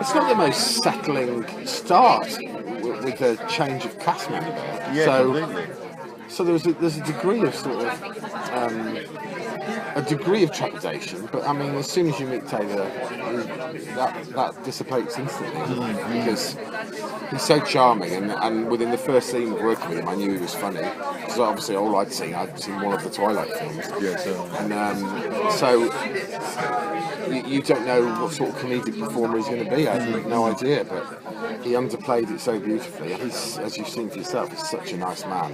it's not the most settling start with the change of cast member. Yeah, So, completely. so there's a degree of sort of a degree of trepidation, but I mean, as soon as you meet Taylor, that dissipates instantly because he's so charming, and within the first scene of working with him, I knew he was funny because obviously I'd seen one of the Twilight films, and so you don't know what sort of comedic performer he's going to be. I have no idea, but he underplayed it so beautifully. He's, as you've seen for yourself, he's such a nice man.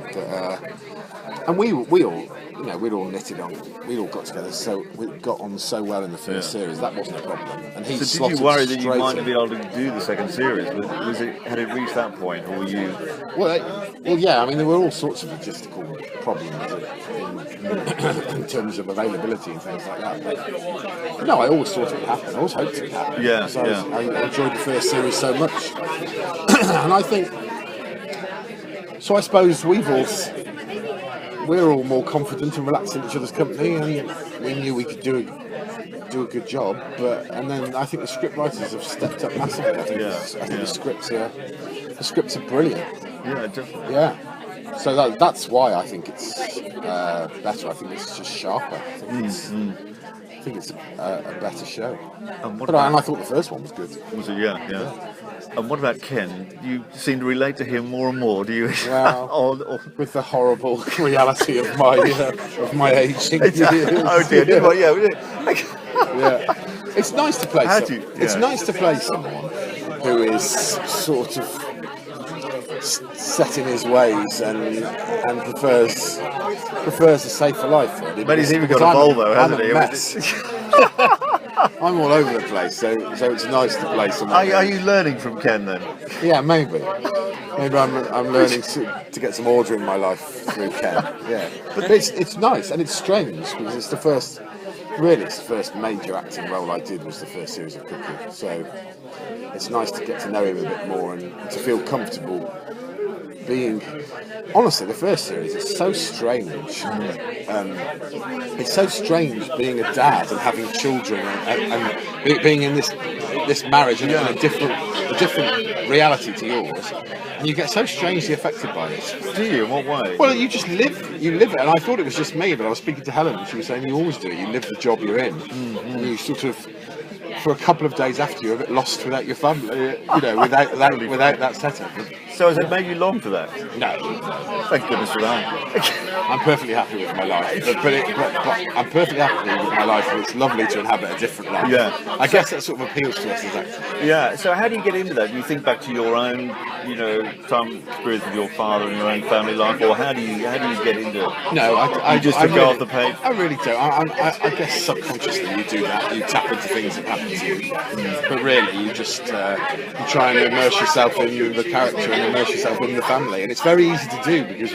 And we all, we'd all knitted on, we'd all got together, so we got on so well in the first series. That wasn't a problem. And he So did you worry that you might not be able to do the second series? Had it reached that point, or were you? Well, yeah. I mean, there were all sorts of logistical problems in terms of availability and things like that. But no, I always thought it would happen. I always hoped it would happen. Yeah, I enjoyed the first series so much, and I think. So I suppose we're all more confident and relaxed in each other's company, and we knew we could do a good job. And then I think the script writers have stepped up massively. I think the scripts are brilliant. Yeah, definitely. Yeah. So that's why I think it's better. I think it's just sharper. I think it's a better show. And I thought the first one was good. Was it? Yeah. And what about Ken? You seem to relate to him more and more. Do you? Well, with the horrible reality of my aging. Oh dear! Yeah. Yeah. It's nice to play. It's nice to play someone who is sort of set in his ways and prefers a safer life. Really. But he's even got a Volvo, hasn't he? I'm a mess. I'm all over the place, so it's nice to play someone. Are you learning from Ken then? Yeah, maybe. Maybe I'm learning to get some order in my life through Ken. Yeah, but it's nice and it's strange because it's the first major acting role I did was the first series of Cuckoo. So it's nice to get to know him a bit more and to feel comfortable being. Honestly, the first series is so strange. It's so strange being a dad and having children and being in this marriage and a different reality to yours. And you get so strangely affected by this. Do you? In what way? Well, you just live it. And I thought it was just me, but I was speaking to Helen and she was saying you always do it. You live the job you're in. And you sort of, for a couple of days after, you're a bit lost without your family, without that setup. So has it made you long for that? No. Thank goodness for that. I'm perfectly happy with my life, but I'm perfectly happy with my life, and it's lovely to inhabit a different life. Yeah. I guess that sort of appeals to us as actors. Yeah. So how do you get into that? Do you think back to your own, time experience with your father and your own family life, or how do you get into it? No, I just go off the page. I really don't. I guess subconsciously you do that. You tap into things that happen to you, but really you just you try and immerse yourself in the character and immerse yourself in the family, and it's very easy to do because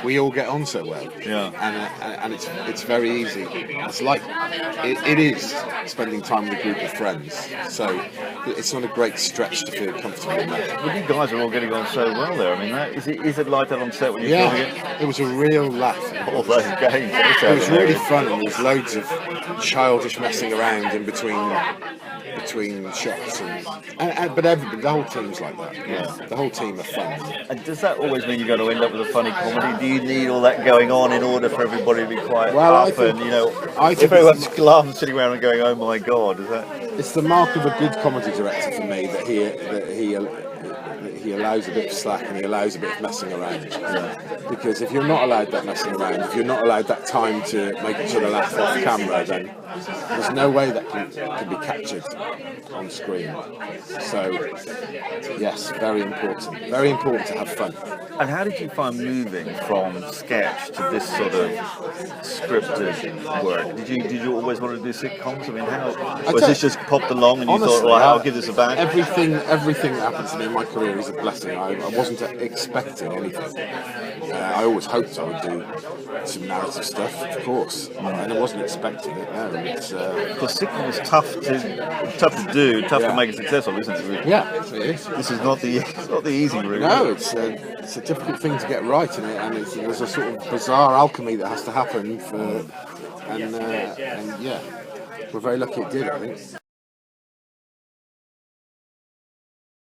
we all get on so well. Yeah. And it's very easy. It's like it is spending time with a group of friends. So it's not a great stretch to feel comfortable in that. Well, you guys are all getting on so well there. I mean, is it like that on set when you're filming it? It was a real laugh. All those games. It was really fun, and there was loads of childish messing around in between shots, but the whole team's like that. Yeah. The whole team are fun. And does that always mean you're going to end up with a funny comedy? Do you need all that going on in order for everybody to be quite up if everyone's glum sitting around and going, oh my god, is that? It's the mark of a good comedy director for me that he allows a bit of slack and he allows a bit of messing around. Yeah. Because if you're not allowed that messing around, if you're not allowed that time to make each other laugh off camera, then there's no way that can be captured on screen. So, yes, very important. Very important to have fun. And how did you find moving from sketch to this sort of scripted work? Did you always want to do sitcoms? I mean, how was this just popped along and you thought, well, I'll give this a bash? Everything that happens to me in my career is a blessing. I wasn't expecting anything. I always hoped I would do some narrative stuff, of course, and I wasn't expecting it. No, because sitcom is tough to do, to make it successful, isn't it? Really? Yeah, it is. This is not the easy route. No, it's a difficult thing to get right in it, and there's a sort of bizarre alchemy that has to happen and yeah, we're very lucky it did, I think.